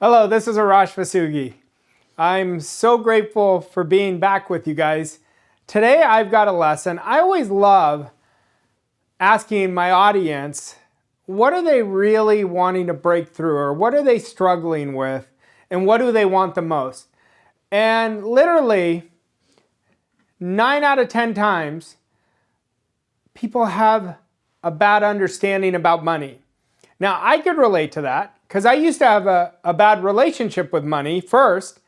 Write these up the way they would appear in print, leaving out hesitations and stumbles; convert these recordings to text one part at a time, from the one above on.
Hello, this is ArashVossoughi. I'm so grateful for being back with you guys. Today I've got a lesson. I always love asking my audience, what are they really wanting to break through, or what are they struggling with, and what do they want the most? And literally 9 out of 10 times, people have a bad understanding about money. Now, I could relate to that because I used to have a bad relationship with money first.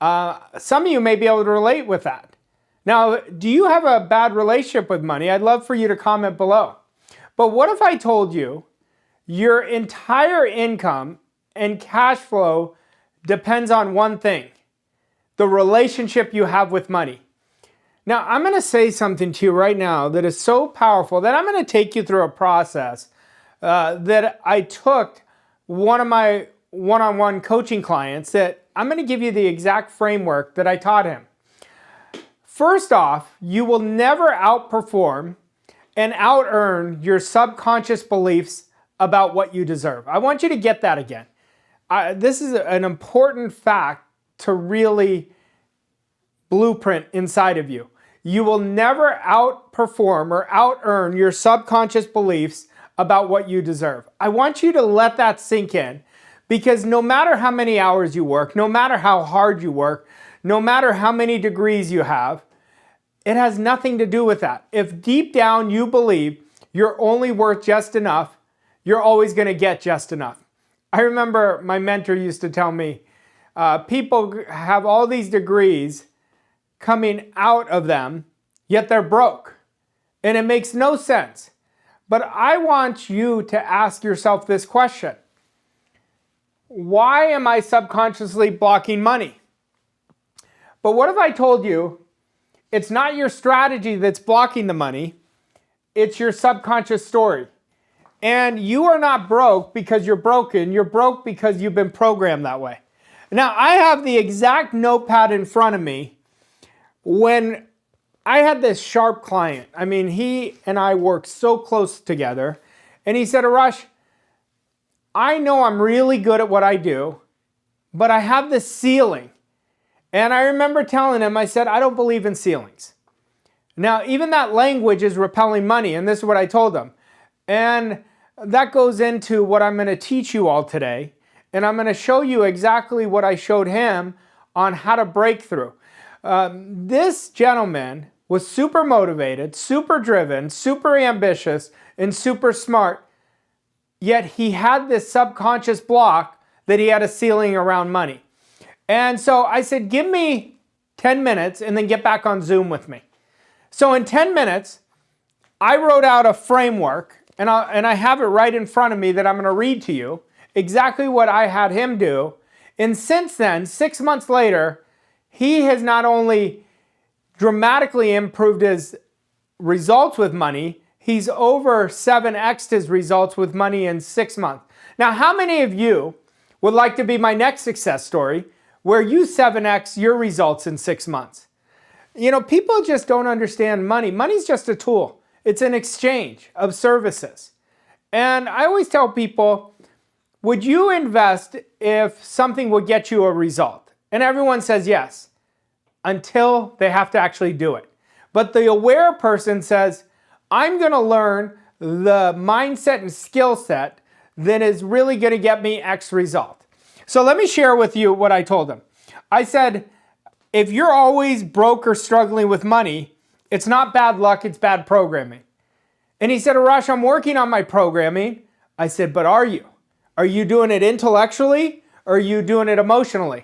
Some of you may be able to relate with that. Now, do you have a bad relationship with money? I'd love for you to comment below. But what if I told you your entire income and cash flow depends on one thing: the relationship you have with money? Now, I'm going to say something to you right now that is so powerful that I'm going to take you through a process that I took one of my one-on-one coaching clients, that I'm going to give you the exact framework that I taught him. First off, you will never outperform and out-earn your subconscious beliefs about what you deserve. I want you to get that again. This is an important fact to really blueprint inside of you. You will never outperform or out-earn your subconscious beliefs about what you deserve. I want you to let that sink in, because no matter how many hours you work, no matter how hard you work, no matter how many degrees you have, it has nothing to do with that. If deep down you believe you're only worth just enough, you're always going to get just enough. I remember my mentor used to tell me, people have all these degrees coming out of them, yet they're broke. And it makes no sense. But I want you to ask yourself this question: why am I subconsciously blocking money? But what if I told you it's not your strategy that's blocking the money, it's your subconscious story? And you are not broke because you're broken, you're broke because you've been programmed that way. Now, I have the exact notepad in front of me when I had this sharp client. I mean, he and I worked so close together. And he said, Arash, I know I'm really good at what I do, but I have this ceiling. And I remember telling him, I said, I don't believe in ceilings. Now, even that language is repelling money. And this is what I told him. And that goes into what I'm going to teach you all today. And I'm going to show you exactly what I showed him on how to break through. This gentleman was super motivated, super driven, super ambitious, and super smart. Yet he had this subconscious block that he had a ceiling around money. And so I said, give me 10 minutes and then get back on Zoom with me. So in 10 minutes, I wrote out a framework, and I have it right in front of me that I'm going to read to you exactly what I had him do. And since then, 6 months later, he has not only dramatically improved his results with money, he's over 7x'd his results with money in 6 months. Now, how many of you would like to be my next success story where you 7x your results in 6 months? You know, people just don't understand money. Money's just a tool. It's an exchange of services. And I always tell people, would you invest if something would get you a result? And everyone says yes, until they have to actually do it. But the aware person says, I'm going to learn the mindset and skill set that is really going to get me X result. So let me share with you what I told him. I said, if you're always broke or struggling with money, it's not bad luck, it's bad programming. And he said, Arash, I'm working on my programming. I said, but are you? Are you doing it intellectually, or are you doing it emotionally?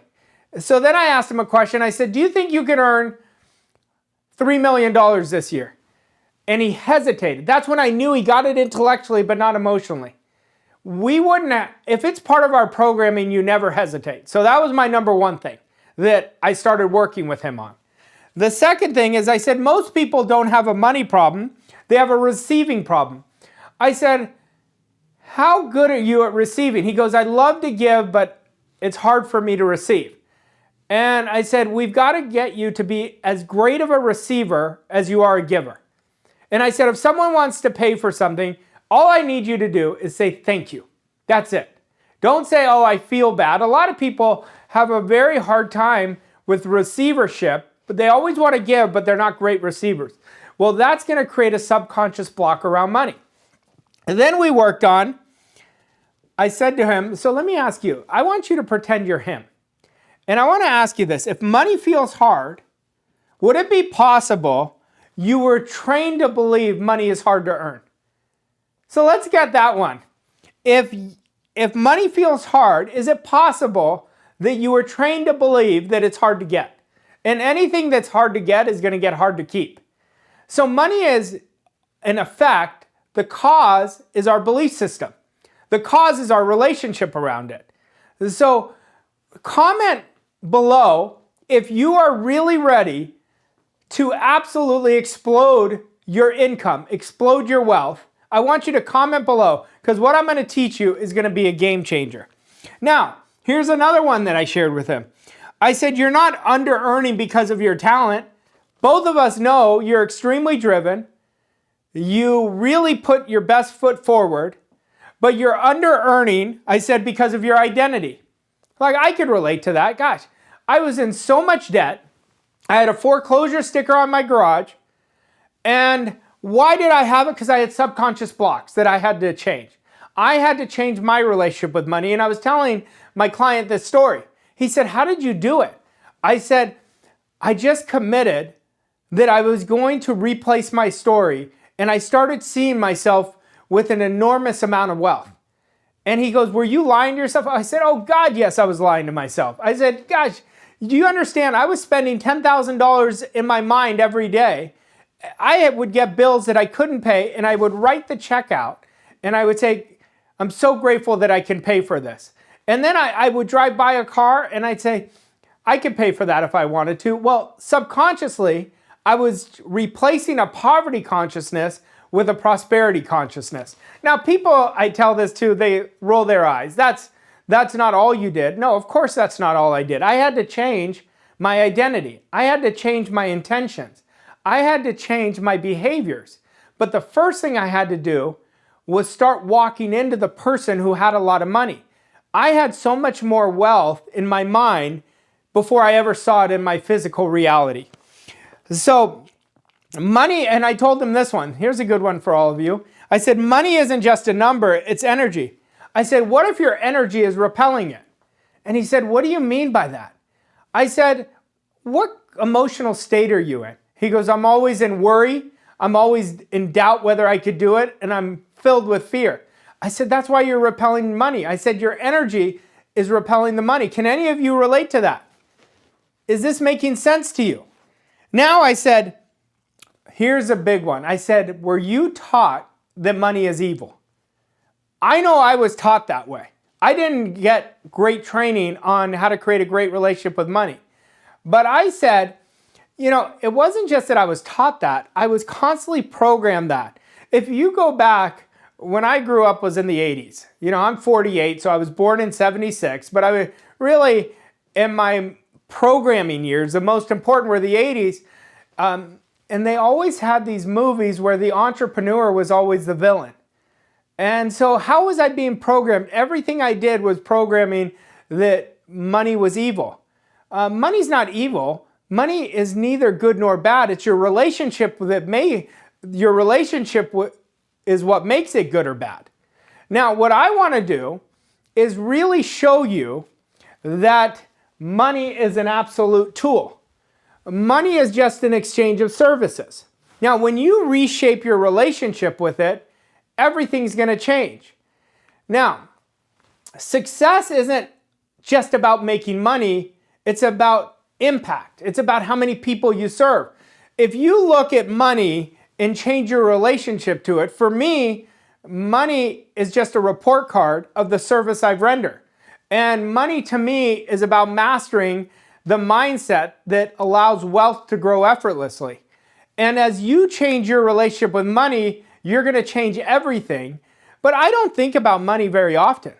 So then I asked him a question. I said, do you think you can earn $3 million this year? And he hesitated. That's when I knew he got it intellectually, but not emotionally. We wouldn't, if it's part of our programming, you never hesitate. So that was my number one thing that I started working with him on. The second thing is, I said, most people don't have a money problem. They have a receiving problem. I said, how good are you at receiving? He goes, I love to give, but it's hard for me to receive. And I said, we've got to get you to be as great of a receiver as you are a giver. And I said, if someone wants to pay for something, all I need you to do is say thank you. That's it. Don't say, oh, I feel bad. A lot of people have a very hard time with receivership, but they always want to give, but they're not great receivers. Well, that's going to create a subconscious block around money. And then we worked on, I said to him, so let me ask you, I want you to pretend you're him. And I want to ask you this, if money feels hard, would it be possible you were trained to believe money is hard to earn? So let's get that one. If money feels hard, is it possible that you were trained to believe that it's hard to get? And anything that's hard to get is going to get hard to keep. So money is, in effect, the cause is our belief system. The cause is our relationship around it. So comment below if you are really ready to absolutely explode your income, explode your wealth. I want you to comment below because what I'm going to teach you is going to be a game changer. Now, here's another one that I shared with him. I said, you're not under earning because of your talent. Both of us know you're extremely driven. You really put your best foot forward, but you're under earning, I said, because of your identity. Like, I could relate to that. Gosh, I was in so much debt. I had a foreclosure sticker on my garage. And why did I have it? Because I had subconscious blocks that I had to change. I had to change my relationship with money. And I was telling my client this story. He said, how did you do it? I said, I just committed that I was going to replace my story. And I started seeing myself with an enormous amount of wealth. And he goes, were you lying to yourself? I said, oh God, yes, I was lying to myself. I said, gosh, do you understand? I was spending $10,000 in my mind every day. I would get bills that I couldn't pay, and I would write the check out, and I would say, I'm so grateful that I can pay for this. And then I would drive by a car, and I'd say, I could pay for that if I wanted to. Well, subconsciously, I was replacing a poverty consciousness with a prosperity consciousness. Now, people I tell this to, they roll their eyes. That's not all you did. No, of course that's not all I did. I had to change my identity. I had to change my intentions. I had to change my behaviors. But the first thing I had to do was start walking into the person who had a lot of money. I had so much more wealth in my mind before I ever saw it in my physical reality. So money, and I told them this one. Here's a good one for all of you. I said, money isn't just a number, it's energy. I said, what if your energy is repelling it? And he said, what do you mean by that? I said, what emotional state are you in? He goes, I'm always in worry. I'm always in doubt whether I could do it. And I'm filled with fear. I said, that's why you're repelling money. I said, your energy is repelling the money. Can any of you relate to that? Is this making sense to you? Now I said, here's a big one. I said, were you taught that money is evil? I know I was taught that way. I didn't get great training on how to create a great relationship with money. But I said, you know, it wasn't just that I was taught that. I was constantly programmed that. If you go back, when I grew up was in the 80s. You know, I'm 48, so I was born in 76. But I was really, in my programming years, the most important were the 80s. And they always had these movies where the entrepreneur was always the villain. And so how was I being programmed? Everything I did was programming that money was evil. Money's not evil. Money is neither good nor bad. It's your relationship is what makes it good or bad. Now, what I want to do is really show you that money is an absolute tool. Money is just an exchange of services. Now, when you reshape your relationship with it, everything's going to change. Now, success isn't just about making money. It's about impact. It's about how many people you serve. If you look at money and change your relationship to it, for me, money is just a report card of the service I've rendered. And money to me is about mastering the mindset that allows wealth to grow effortlessly. And as you change your relationship with money, you're going to change everything. But I don't think about money very often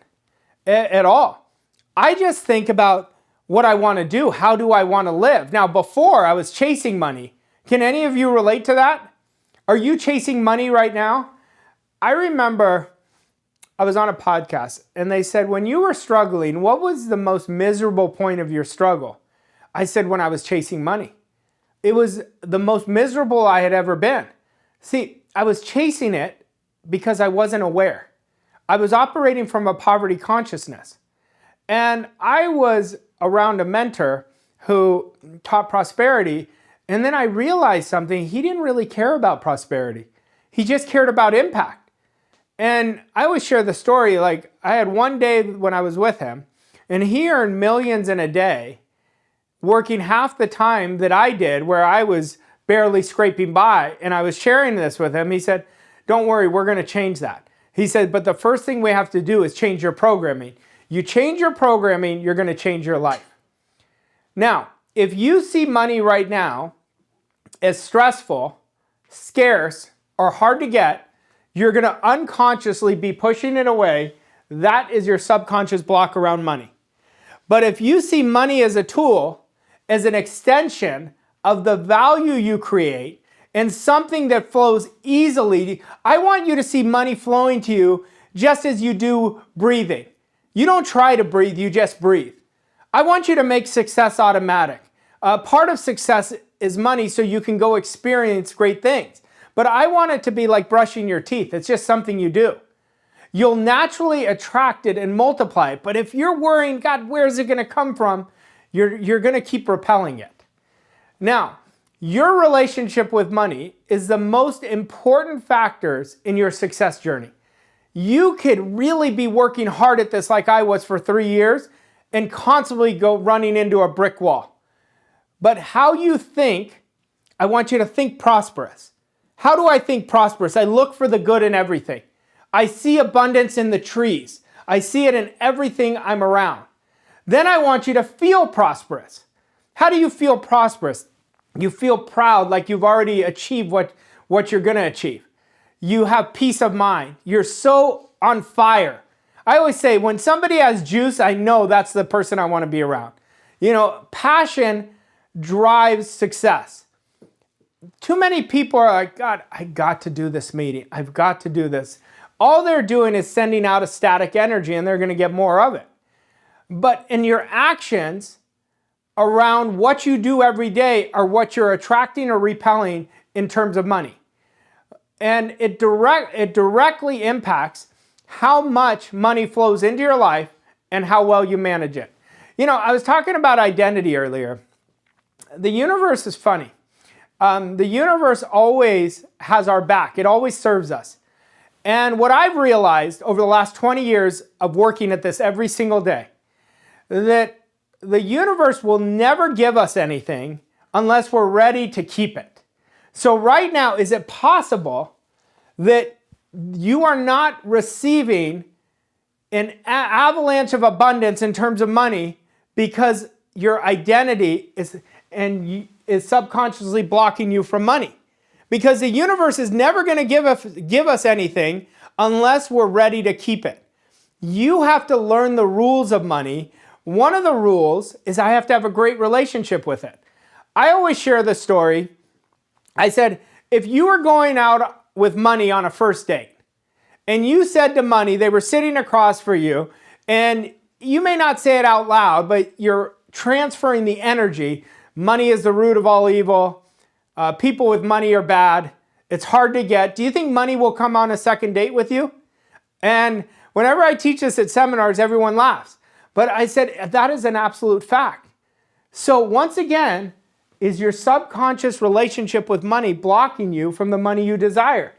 at all. I just think about what I want to do. How do I want to live? Now, before I was chasing money. Can any of you relate to that? Are you chasing money right now? I remember I was on a podcast and they said, when you were struggling, what was the most miserable point of your struggle? I said, when I was chasing money. It was the most miserable I had ever been. See, I was chasing it because I wasn't aware. I was operating from a poverty consciousness. And I was around a mentor who taught prosperity, and then I realized something. He didn't really care about prosperity. He just cared about impact. And I always share the story, like I had one day when I was with him, and he earned millions in a day, working half the time that I did, where I was barely scraping by, and I was sharing this with him. He said, don't worry, we're going to change that. He said, but the first thing we have to do is change your programming. You change your programming, you're going to change your life. Now, if you see money right now as stressful, scarce, or hard to get, you're going to unconsciously be pushing it away. That is your subconscious block around money. But if you see money as a tool, as an extension of the value you create, and something that flows easily, I want you to see money flowing to you just as you do breathing. You don't try to breathe, you just breathe. I want you to make success automatic. Part of success is money so you can go experience great things. But I want it to be like brushing your teeth. It's just something you do. You'll naturally attract it and multiply it. But if you're worrying, God, where is it going to come from? You're going to keep repelling it. Now, your relationship with money is the most important factors in your success journey. You could really be working hard at this like I was for 3 years and constantly go running into a brick wall. But how you think, I want you to think prosperous. How do I think prosperous? I look for the good in everything. I see abundance in the trees. I see it in everything I'm around. Then I want you to feel prosperous. How do you feel prosperous? You feel proud, like you've already achieved what you're going to achieve. You have peace of mind. You're so on fire. I always say, when somebody has juice, I know that's the person I want to be around. You know, passion drives success. Too many people are like, God, I got to do this meeting. I've got to do this. All they're doing is sending out a static energy, and they're going to get more of it. But in your actions around what you do every day are what you're attracting or repelling in terms of money. And it directly impacts how much money flows into your life and how well you manage it. You know, I was talking about identity earlier. The universe is funny. The universe always has our back. It always serves us. And what I've realized over the last 20 years of working at this every single day, that the universe will never give us anything unless we're ready to keep it. So right now, is it possible that you are not receiving an avalanche of abundance in terms of money because your identity is subconsciously blocking you from money? Because the universe is never going to give us anything unless we're ready to keep it. You have to learn the rules of money. One of the rules is I have to have a great relationship with it. I always share the story. I said, if you were going out with money on a first date, and you said to money, they were sitting across for you, and you may not say it out loud, but you're transferring the energy. Money is the root of all evil. People with money are bad. It's hard to get. Do you think money will come on a second date with you? And whenever I teach this at seminars, everyone laughs. But I said, that is an absolute fact. So once again, is your subconscious relationship with money blocking you from the money you desire?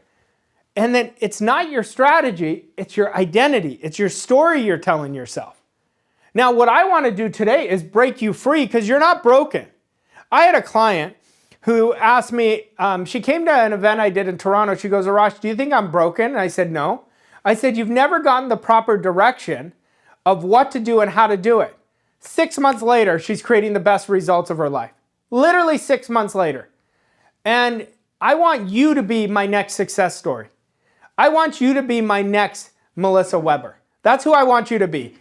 And then it's not your strategy, it's your identity. It's your story you're telling yourself. Now, what I want to do today is break you free because you're not broken. I had a client who asked me, she came to an event I did in Toronto. She goes, Arash, do you think I'm broken? And I said, no. I said, you've never gotten the proper direction of what to do and how to do it. 6 months later, she's creating the best results of her life. Literally 6 months later. And I want you to be my next success story. I want you to be my next Melissa Weber. That's who I want you to be.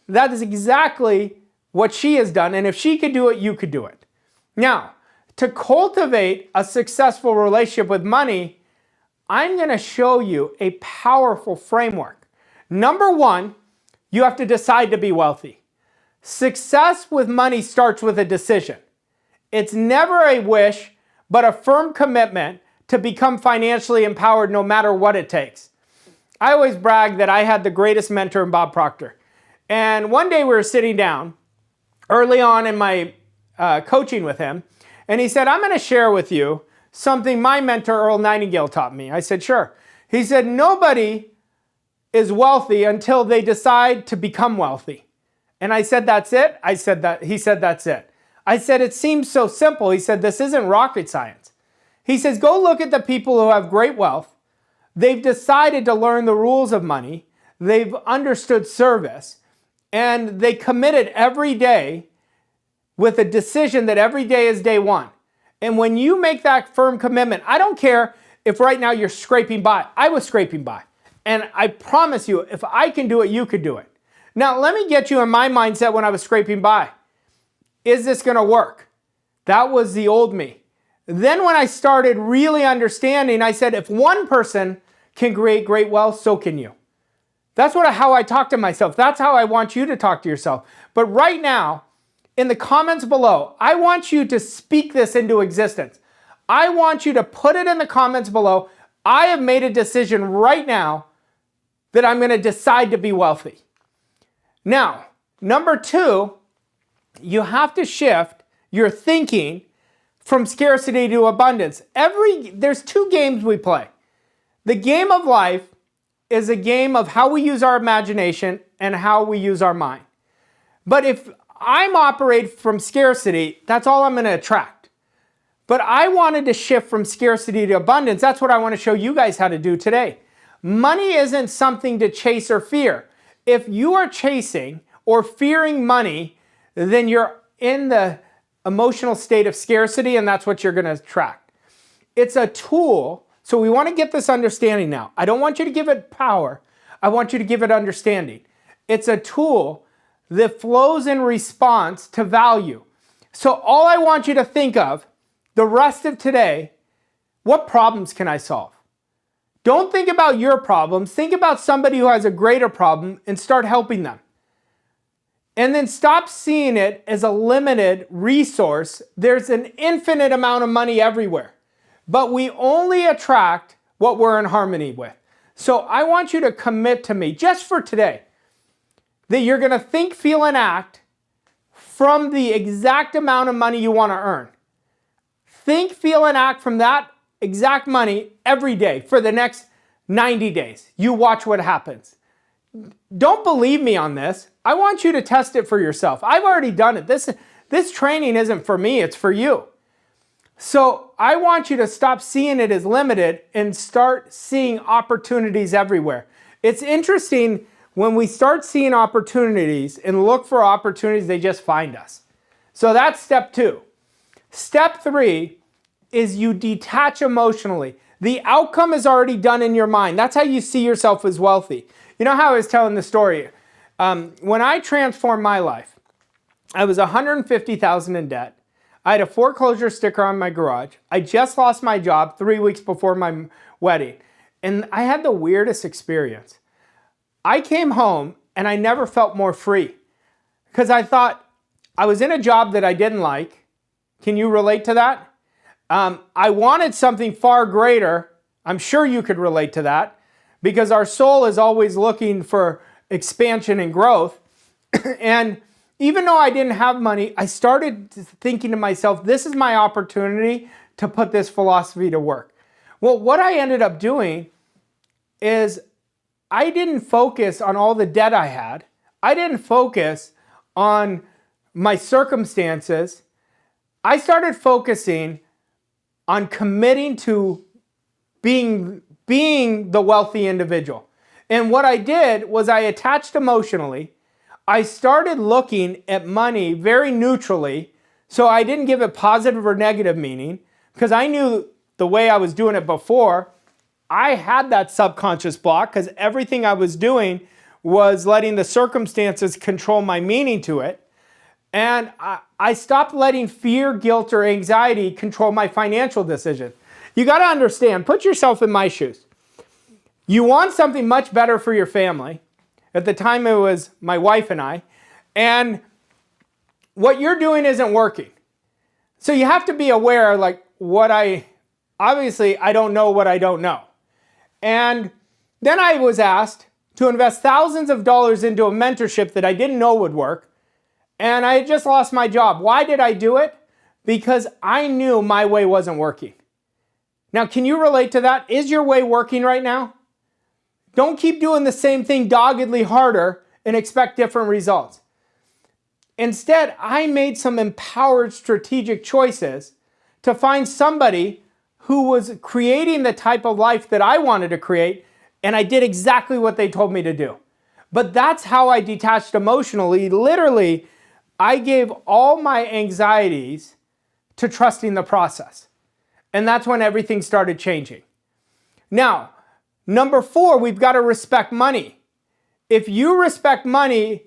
That is exactly what she has done. And if she could do it, you could do it. Now, to cultivate a successful relationship with money, I'm going to show you a powerful framework. Number one, you have to decide to be wealthy. Success with money starts with a decision. It's never a wish, but a firm commitment to become financially empowered no matter what it takes. I always brag that I had the greatest mentor in Bob Proctor. And one day we were sitting down early on in my coaching with him, and he said, I'm going to share with you something my mentor Earl Nightingale taught me. I said, sure. He said, nobody is wealthy until they decide to become wealthy. And I said, that's it? He said, that's it. I said, it seems so simple. He said, this isn't rocket science. He says, go look at the people who have great wealth. They've decided to learn the rules of money. They've understood service. And they committed every day with a decision that every day is day one. And when you make that firm commitment, I don't care if right now you're scraping by. I was scraping by. And I promise you, if I can do it, you could do it. Now, let me get you in my mindset when I was scraping by. Is this going to work? That was the old me. Then when I started really understanding, I said, if one person can create great wealth, so can you. That's how I talk to myself. That's how I want you to talk to yourself. But right now, in the comments below, I want you to speak this into existence. I want you to put it in the comments below. I have made a decision right now that I'm going to decide to be wealthy. Now, number two, you have to shift your thinking from scarcity to abundance. There's two games we play. The game of life is a game of how we use our imagination and how we use our mind. But if I'm operating from scarcity, that's all I'm going to attract. But I wanted to shift from scarcity to abundance. That's what I want to show you guys how to do today. Money isn't something to chase or fear. If you are chasing or fearing money, then you're in the emotional state of scarcity, and that's what you're going to attract. It's a tool. So we want to get this understanding now. I don't want you to give it power. I want you to give it understanding. It's a tool that flows in response to value. So all I want you to think of the rest of today, what problems can I solve? Don't think about your problems. Think about somebody who has a greater problem and start helping them. And then stop seeing it as a limited resource. There's an infinite amount of money everywhere. But we only attract what we're in harmony with. So I want you to commit to me, just for today, that you're going to think, feel, and act from the exact amount of money you want to earn. Think, feel, and act from that exact money every day for the next 90 days. You watch what happens. Don't believe me on this. I want you to test it for yourself. I've already done it. This training isn't for me, it's for you. So I want you to stop seeing it as limited and start seeing opportunities everywhere. It's interesting when we start seeing opportunities and look for opportunities, they just find us. So that's step two. Step three is you detach emotionally. The outcome is already done in your mind. That's how you see yourself as wealthy. You know how I was telling the story? When I transformed my life, I was $150,000 in debt. I had a foreclosure sticker on my garage. I just lost my job 3 weeks before my wedding. And I had the weirdest experience. I came home and I never felt more free because I thought I was in a job that I didn't like. Can you relate to that? I wanted something far greater. I'm sure you could relate to that because our soul is always looking for expansion and growth. And even though I didn't have money, I started thinking to myself, this is my opportunity to put this philosophy to work. Well, what I ended up doing is I didn't focus on all the debt I had. I didn't focus on my circumstances. I started focusing on committing to being the wealthy individual. And what I did was I attached emotionally. I started looking at money very neutrally, so I didn't give it positive or negative meaning, because I knew the way I was doing it before, I had that subconscious block because everything I was doing was letting the circumstances control my meaning to it. And I stopped letting fear, guilt, or anxiety control my financial decisions. You got to understand, put yourself in my shoes. You want something much better for your family. At the time, it was my wife and I. And what you're doing isn't working. So you have to be aware, like, obviously, I don't know what I don't know. And then I was asked to invest thousands of dollars into a mentorship that I didn't know would work. And I had just lost my job. Why did I do it? Because I knew my way wasn't working. Now, can you relate to that? Is your way working right now? Don't keep doing the same thing doggedly harder and expect different results. Instead, I made some empowered strategic choices to find somebody who was creating the type of life that I wanted to create, and I did exactly what they told me to do. But that's how I detached emotionally. Literally, I gave all my anxieties to trusting the process. And that's when everything started changing. Now, number 4, we've got to respect money. If you respect money,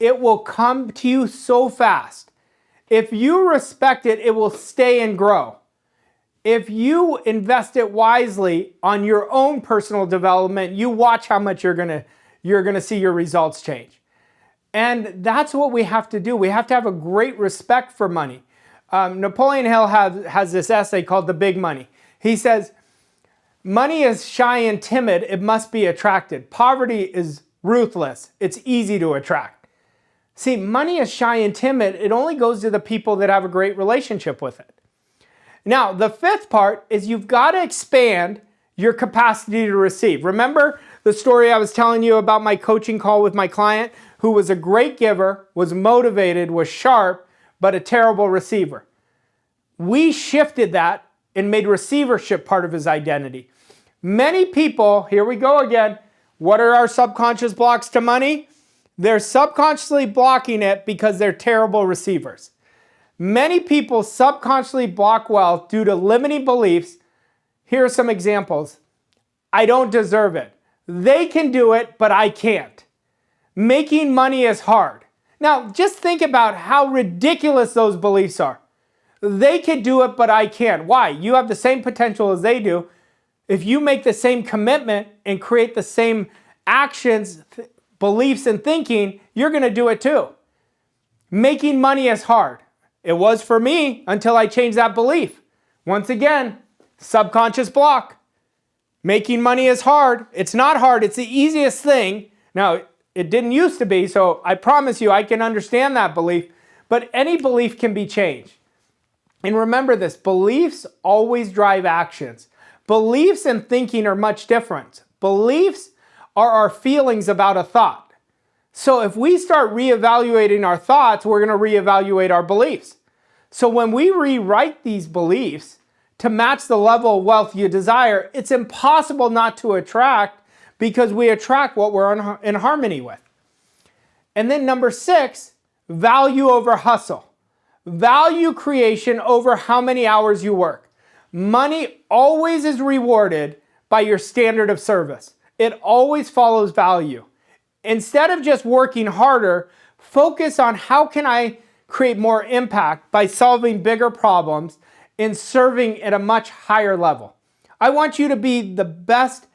it will come to you so fast. If you respect it, it will stay and grow. If you invest it wisely on your own personal development, you watch how much you're gonna see your results change. And that's what we have to do. We have to have a great respect for money. Napoleon Hill has this essay called The Big Money. He says, money is shy and timid, it must be attracted. Poverty is ruthless, it's easy to attract. See, money is shy and timid, it only goes to the people that have a great relationship with it. Now, the 5th part is you've got to expand your capacity to receive. Remember the story I was telling you about my coaching call with my client who was a great giver, was motivated, was sharp, but a terrible receiver. We shifted that and made receivership part of his identity. Many people, here we go again, what are our subconscious blocks to money? They're subconsciously blocking it because they're terrible receivers. Many people subconsciously block wealth due to limiting beliefs. Here are some examples. I don't deserve it. They can do it, but I can't. Making money is hard. Now, just think about how ridiculous those beliefs are. They can do it, but I can't. Why? You have the same potential as they do. If you make the same commitment and create the same actions, beliefs, and thinking, you're going to do it too. Making money is hard. It was for me until I changed that belief. Once again, subconscious block. Making money is hard. It's not hard. It's the easiest thing. Now, it didn't used to be, so I promise you I can understand that belief, but any belief can be changed. And remember this, beliefs always drive actions. Beliefs and thinking are much different. Beliefs are our feelings about a thought. So if we start reevaluating our thoughts, we're going to reevaluate our beliefs. So when we rewrite these beliefs to match the level of wealth you desire, it's impossible not to attract because we attract what we're in harmony with. And then number 6, value over hustle. Value creation over how many hours you work. Money always is rewarded by your standard of service. It always follows value. Instead of just working harder, focus on how can I create more impact by solving bigger problems and serving at a much higher level. I want you to be the best,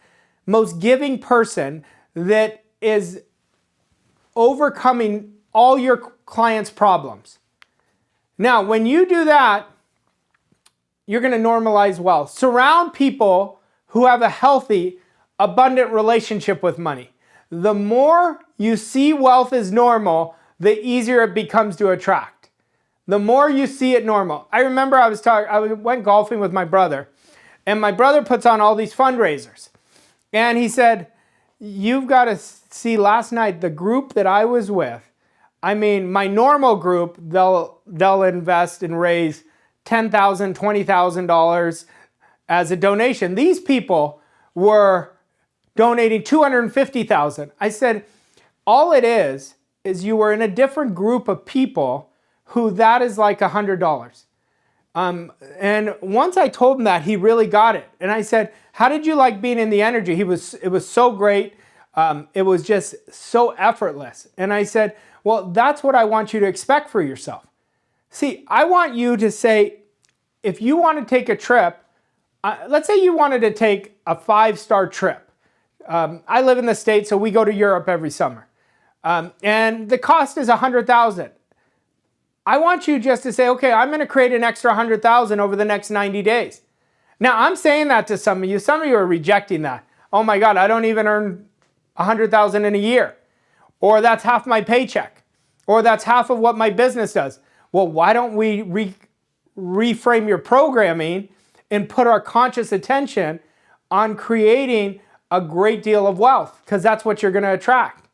most giving person that is overcoming all your clients' problems. Now, when you do that, you're going to normalize wealth. Surround people who have a healthy, abundant relationship with money. The more you see wealth as normal, the easier it becomes to attract. The more you see it normal. I remember I went golfing with my brother, and my brother puts on all these fundraisers. And he said, you've got to see last night, the group that I was with, I mean, my normal group, they'll invest and raise $10,000, $20,000 as a donation. These people were donating $250,000. I said, all it is you were in a different group of people who that is like $100. And once I told him that, he really got it. And I said, how did you like being in the energy? It was so great. It was just so effortless. And I said, well, that's what I want you to expect for yourself. See, I want you to say, if you want to take a trip, let's say you wanted to take a 5-star trip I live in the States, so we go to Europe every summer. And the cost is $100,000. I want you just to say, okay, I'm going to create an extra $100,000 over the next 90 days. Now, I'm saying that to some of you. Some of you are rejecting that. Oh my God, I don't even earn $100,000 in a year. Or that's half my paycheck. Or that's half of what my business does. Well, why don't we reframe your programming and put our conscious attention on creating a great deal of wealth? Because that's what you're going to attract.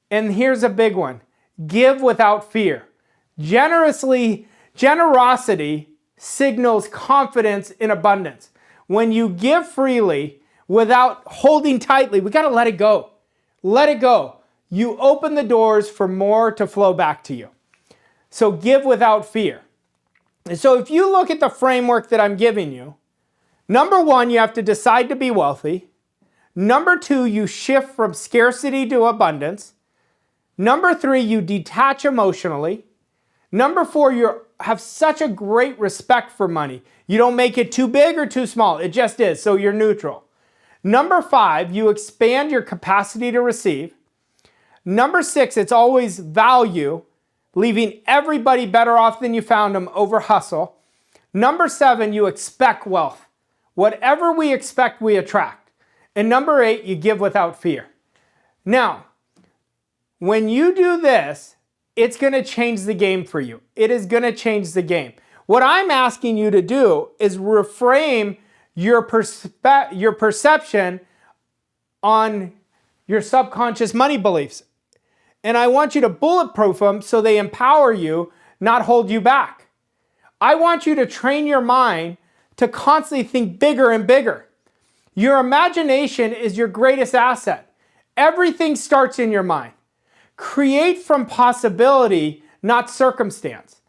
And here's a big one. Give without fear. Generosity signals confidence in abundance. When you give freely without holding tightly, we got to let it go. Let it go. You open the doors for more to flow back to you. So give without fear. And so if you look at the framework that I'm giving you, number one, you have to decide to be wealthy. Number two, you shift from scarcity to abundance. Number three, you detach emotionally. Number four, you have such a great respect for money. You don't make it too big or too small. It just is, so you're neutral. Number five, you expand your capacity to receive. Number six, it's always value, leaving everybody better off than you found them over hustle. Number seven, you expect wealth. Whatever we expect, we attract. And number eight, you give without fear. Now, when you do this, it's going to change the game for you. It is going to change the game. What I'm asking you to do is reframe your perception on your subconscious money beliefs. And I want you to bulletproof them so they empower you, not hold you back. I want you to train your mind to constantly think bigger and bigger. Your imagination is your greatest asset. Everything starts in your mind. Create from possibility, not circumstance.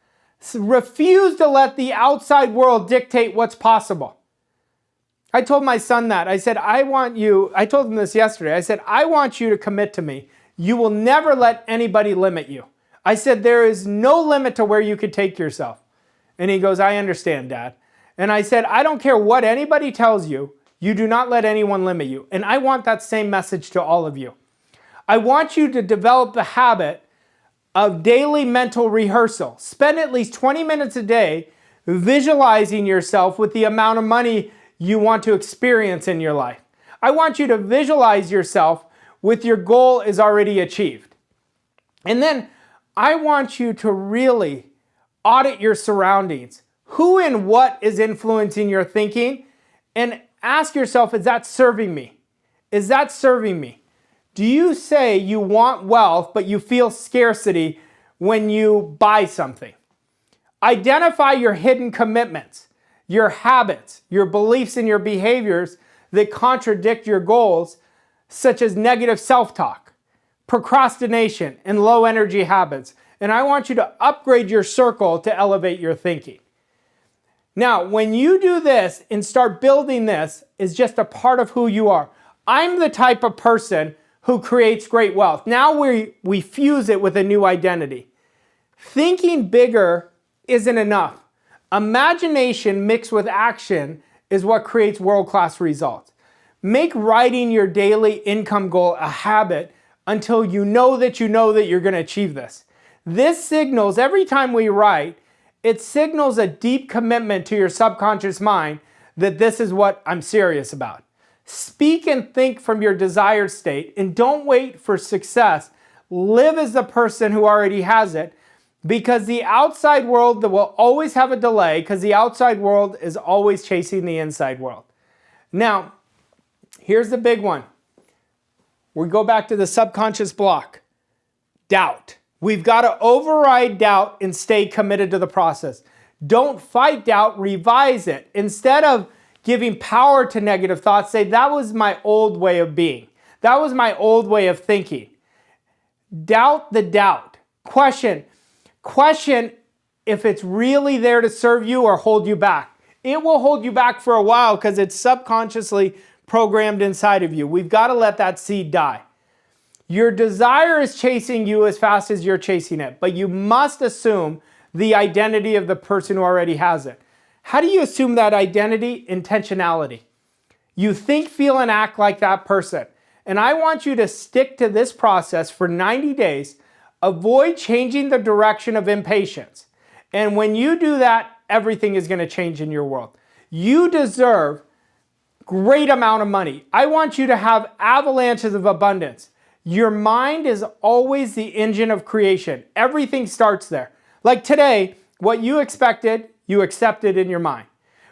Refuse to let the outside world dictate what's possible. I told my son that. I said, I told him this yesterday. I said, I want you to commit to me. You will never let anybody limit you. I said, there is no limit to where you could take yourself. And he goes, I understand, Dad. And I said, I don't care what anybody tells you. You do not let anyone limit you. And I want that same message to all of you. I want you to develop the habit of daily mental rehearsal. Spend at least 20 minutes a day visualizing yourself with the amount of money you want to experience in your life. I want you to visualize yourself with your goal is already achieved. And then I want you to really audit your surroundings. Who and what is influencing your thinking? And ask yourself, is that serving me? Is that serving me? Do you say you want wealth, but you feel scarcity when you buy something? Identify your hidden commitments, your habits, your beliefs, and your behaviors that contradict your goals, such as negative self-talk, procrastination, and low energy habits. And I want you to upgrade your circle to elevate your thinking. Now, when you do this and start building this, is just a part of who you are. I'm the type of person who creates great wealth. Now we fuse it with a new identity. Thinking bigger isn't enough. Imagination mixed with action is what creates world-class results. Make writing your daily income goal a habit until you know that you're going to achieve this. This signals, every time we write, it signals a deep commitment to your subconscious mind that this is what I'm serious about. Speak and think from your desired state, and don't wait for success. Live as the person who already has it, because the outside world will always have a delay, because the outside world is always chasing the inside world. Now, here's the big one. We go back to the subconscious block. Doubt. We've got to override doubt and stay committed to the process. Don't fight doubt, revise it. Instead of giving power to negative thoughts, say, that was my old way of being. That was my old way of thinking. Doubt the doubt. Question if it's really there to serve you or hold you back. It will hold you back for a while because it's subconsciously programmed inside of you. We've got to let that seed die. Your desire is chasing you as fast as you're chasing it, but you must assume the identity of the person who already has it. How do you assume that identity? Intentionality. You think, feel, and act like that person. And I want you to stick to this process for 90 days. Avoid changing the direction of impatience. And when you do that, everything is going to change in your world. You deserve great amount of money. I want you to have avalanches of abundance. Your mind is always the engine of creation. Everything starts there. Like today, what you expected, you accepted in your mind.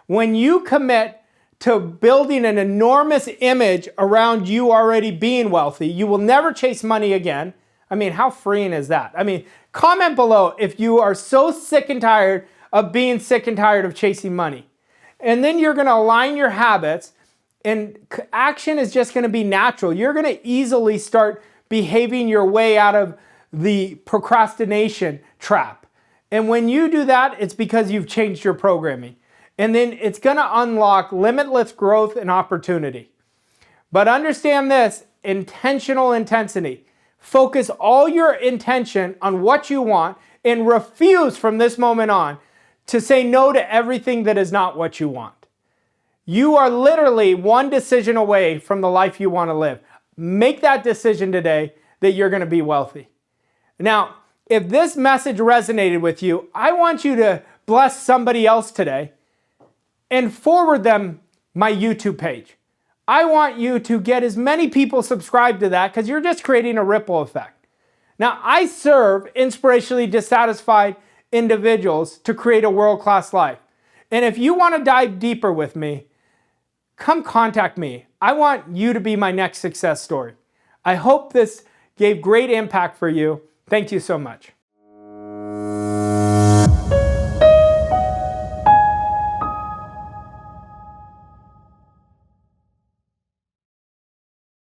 When you commit to building an enormous image around you already being wealthy, you will never chase money again. I mean, how freeing is that? I mean, comment below if you are so sick and tired of being sick and tired of chasing money. And then you're going to align your habits, and action is just going to be natural. You're going to easily start behaving your way out of the procrastination trap. And when you do that, it's because you've changed your programming. And then it's going to unlock limitless growth and opportunity. But understand this, intentional intensity. Focus all your intention on what you want and refuse from this moment on to say no to everything that is not what you want. You are literally one decision away from the life you want to live. Make that decision today that you're going to be wealthy. Now, if this message resonated with you, I want you to bless somebody else today and forward them my YouTube page. I want you to get as many people subscribed to that because you're just creating a ripple effect. Now, I serve inspirationally dissatisfied individuals to create a world-class life. And if you want to dive deeper with me, come contact me. I want you to be my next success story. I hope this gave great impact for you. Thank you so much.